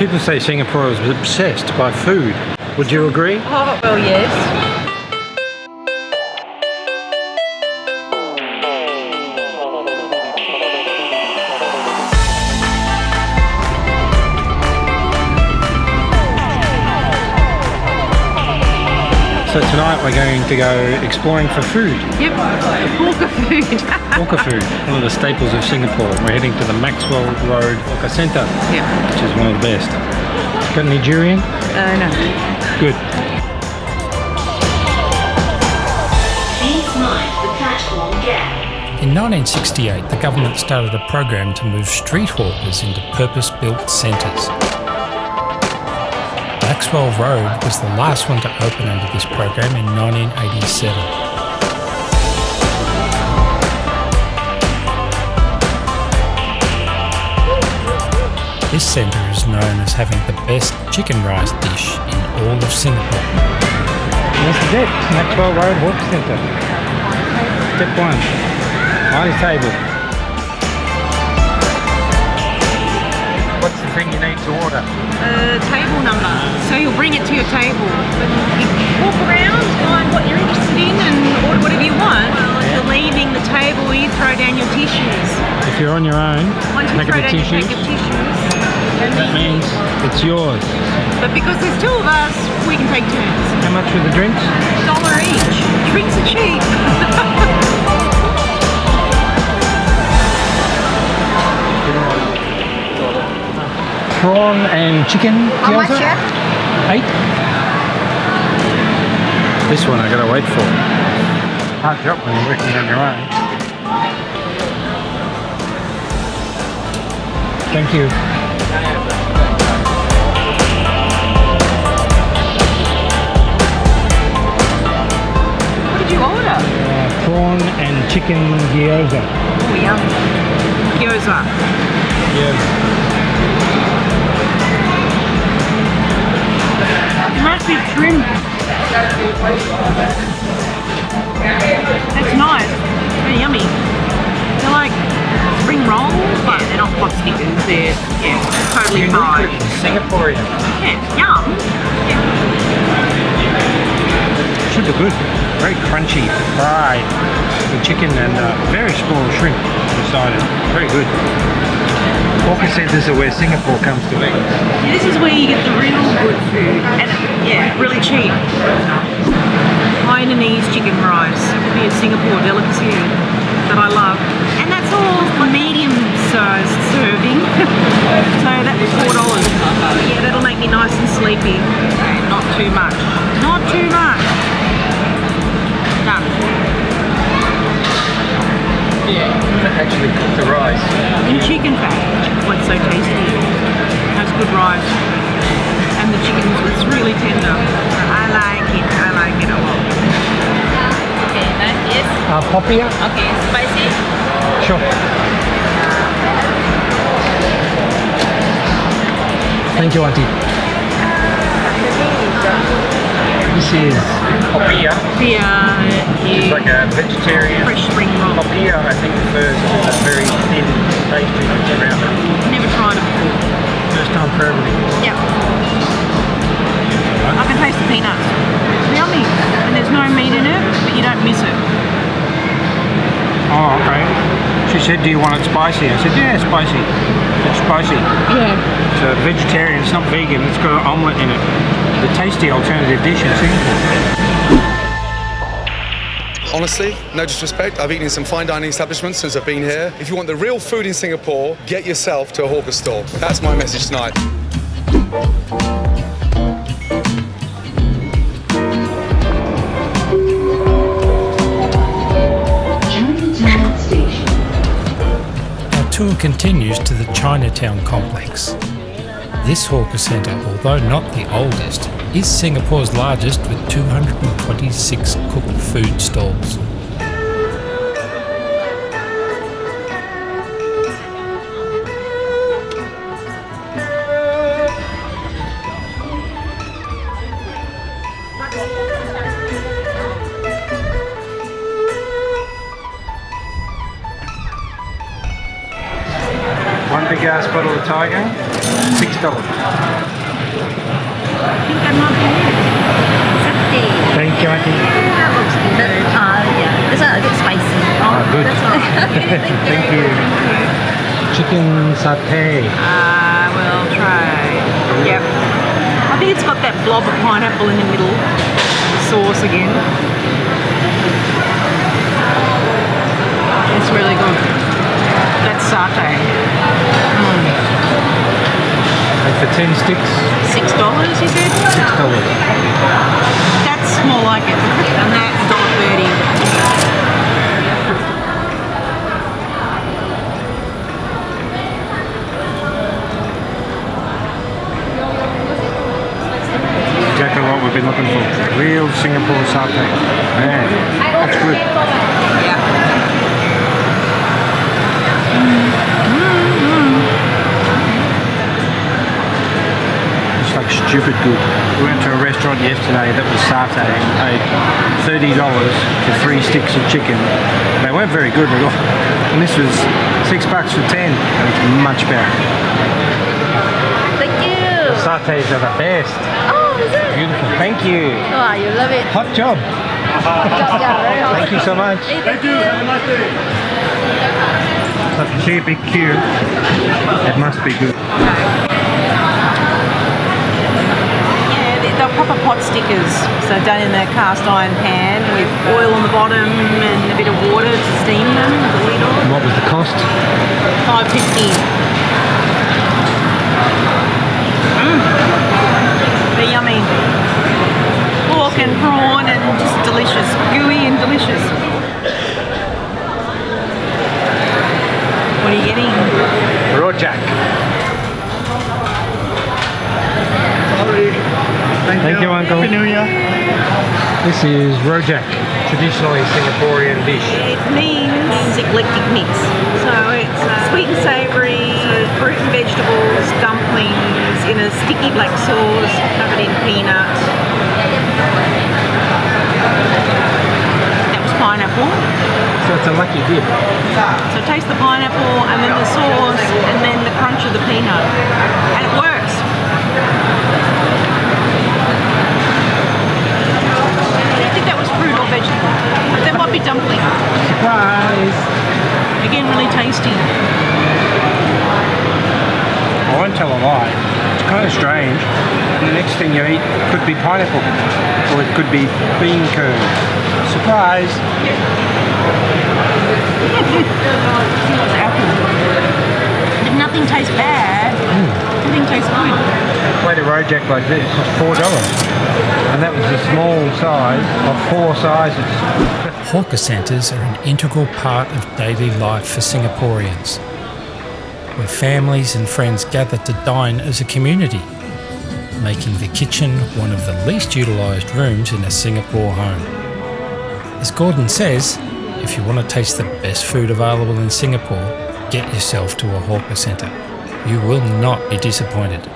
People say Singapore is obsessed by food. Would you agree? Oh, well, yes. So tonight we're going to go exploring for food. Yep, hawker food. Hawker food, one of the staples of Singapore. We're heading to the Maxwell Road Hawker Centre, which is one of the best. Got any durian? No. Good. Please mind the platform gap. In 1968, the government started a program to move street hawkers into purpose-built centres. Maxwell Road was the last one to open under this program in 1987. This centre is known as having the best chicken rice dish in all of Singapore. This is it, Maxwell Road Hawker Centre. Step 1, my table. What's the thing you need to order? Table number. So you'll bring it to your table. You walk around, find what you're interested in and order whatever you want. If you're leaving the table, you throw down your tissues. If you're on your own, Once you make throw a down your tissues. pack of tissues, That means it's yours. but because there's two of us, we can take turns. How much for the drinks? $1 each. Drinks are cheap. Prawn and chicken How much, gyoza? yeah? 8. This one I gotta wait for. Hard job when you're working on your own. Thank you. What did you order? Prawn and chicken gyoza. Oh, yum. Gyoza. Yeah. Massive shrimp. That's nice. They're yummy. They're like spring rolls, but they're not pot stickers. They're totally fried. Singaporean. Yeah, yum. Yeah. Super good. Very crunchy, fried with chicken and very small shrimp beside it. Very good. Hawker centres are where Singapore comes to eat. This is where you get the real good food, and really cheap. Hainanese chicken rice would be a Singapore delicacy that I love, and that's all a medium-sized serving. So that's $4. Yeah, that'll make me nice and sleepy. Not too much. Not too much. Done. Actually cook the rice. In chicken fat, which is what's so tasty. That's good rice. And the chicken is really tender. I like it a lot. Okay, nice, yes. Popiah? Okay, spicy. Sure. Thank you, Auntie. This is Popiah. It's like a vegetarian. fresh spring roll. Popiah, I think, refers to the very thin pastry that's around it. Never tried it before. First time for everything. Yeah. I can taste the peanuts. Yummy. And there's no meat in it, but you don't miss it. Oh, okay. She said, do you want it spicy? I said, yeah, spicy. It's spicy. Yeah. It's a vegetarian, it's not vegan, it's got an omelette in it. The tasty alternative dish in Singapore. Honestly, no disrespect, I've eaten in some fine dining establishments since I've been here. If you want the real food in Singapore, get yourself to a hawker store. That's my message tonight. Chinatown Station. Our tour continues to the Chinatown Complex. This hawker centre, although not the oldest, is Singapore's largest with 226 cooked food stalls. One big ass bottle of Tiger, 6 $6. I think that might be it. Satay. Thank you, Auntie. That looks good. Yeah. This one a bit spicy. Oh, good. That's all right. Thank you. Chicken satay. We'll try. Yep. I think it's got that blob of pineapple in the middle. Sauce again. It's really good. That's satay. And for 10 sticks, $6, you said? $6. That's more like it. And that's $1.30. Exactly what we've been looking for. Real Singapore satay. Man, that's good. Yeah. It's like stupid good. We went to a restaurant yesterday that was satay and paid $30 for 3 sticks of chicken. They weren't very good at all. And this was $6 for 10, and it's much better. Thank you. Satays are the best. Oh, is it? Beautiful. Thank you. Oh, you love it. Hot job. Yeah, very hot. Thank you so much. Thank you. Have a nice day. Such a sheer big queue. It must be good. They're proper pot stickers, so done in a cast iron pan with oil on the bottom and a bit of water to steam them with the lid on. And what was the cost? $5.50. They're yummy. Pork and prawn and just delicious, gooey and delicious. What are you getting? Rojak. Thank you, Uncle. Happy New Year. This is Rojak, traditionally Singaporean dish. It means eclectic mix. So it's sweet and savoury, fruit and vegetables, dumplings in a sticky black sauce covered in peanut. That was pineapple. So it's a lucky dip. So taste the pineapple and then the sauce and then the crunch of the peanut. And it works. I think that was fruit or vegetable. That might be dumpling. Surprise! Again, really tasty. I won't tell a lie. It's kind of strange. And the next thing you eat could be pineapple. Or it could be bean curd. Surprise! Apple. But nothing tastes bad. Everything tastes good. A plate of Rojak like this cost $4. And that was the small size of 4 sizes. Hawker centres are an integral part of daily life for Singaporeans, where families and friends gather to dine as a community, making the kitchen one of the least utilised rooms in a Singapore home. As Gordon says, if you want to taste the best food available in Singapore, get yourself to a hawker centre. You will not be disappointed.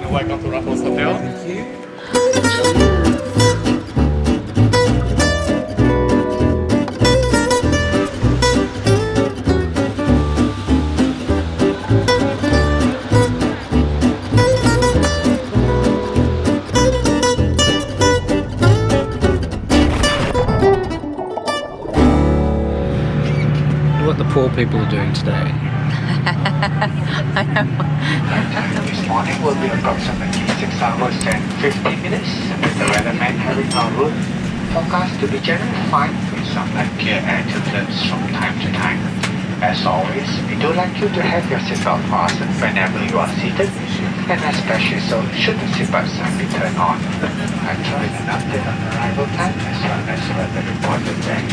Welcome to Raffles Hotel. What the poor people are doing today. This morning will be approximately 6 hours and 50 minutes, with the weatherman having our route forecast to be generally fine with some light clear air turbulence from time to time. As always, we do like you to have your seatbelt fastened whenever you are seated, and especially so should the seatbelt sign be turned on. I'm trying an update on arrival time as well as weather reported there.